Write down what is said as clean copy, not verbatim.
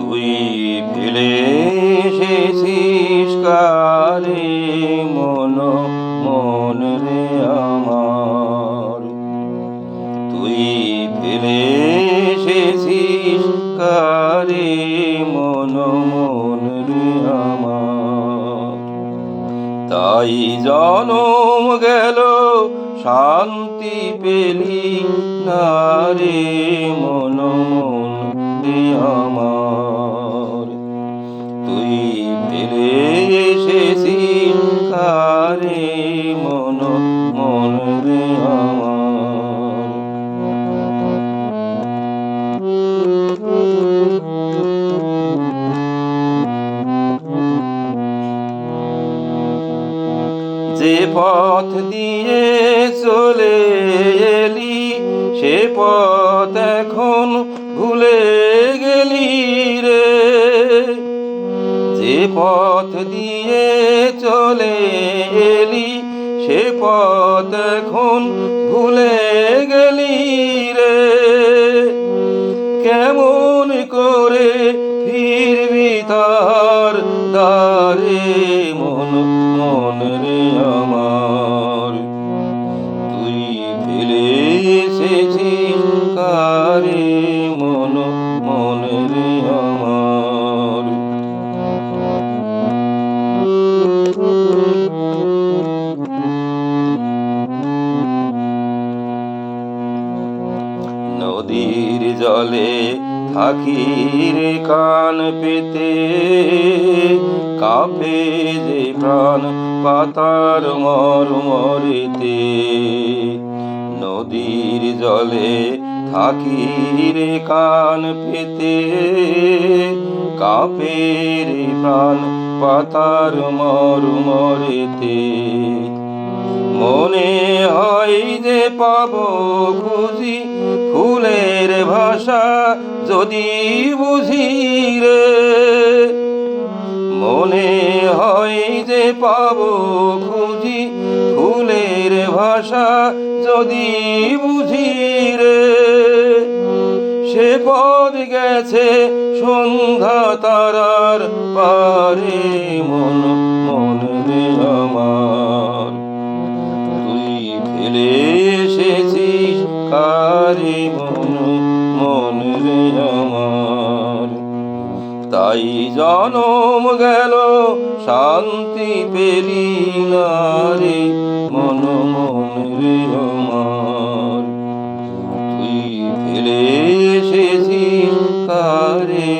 তুই ফেলে এসেছিস কারে মন মন রে আমার, তুই ফেলে এসেছিস কারে মন মন রে আমার। তাই জনম গেল শান্তি পেলি না রে মন মন রে আমার, তুই ফেলে এসেছিস কারে মন মন রে আমার। যে পথ দিয়ে চলে এলি সে পথ এখন ভুলে গেলি রে, যে পথ দিয়ে চলে এলি সে পথ এখন ভুলে গেলি রে। কেমন করে ফিরবি তার দ্বারে মন মন রে আমার, তুই ফেলে এসেছিস কারে মন মন রে আমার। নদীর জলে থাকি রে কান পেতে, কাঁপে যে প্রাণ পাতার মরমরেতে। নদীর জলে থাকি রে কান পেতে, কাঁপে রে প্রাণ পাতার মরমরেতে। মনে হয় যে পাবো খুঁজি ফুলের ভাষা যদি বুঝি রে, মনে হয় যে পাবো খুঁজি ফুলের ভাষা যদি বুঝি রে। সে পথ গেছে সন্ধ্যা তারার পারে মন মন রে আমার, তুই ফেলে এসেছিস কারে মন মন রে আমার। তাই জনম গেল শান্তি পেলি না রে মন মন রে আমার, তুই ফেলে এসেছিস কারে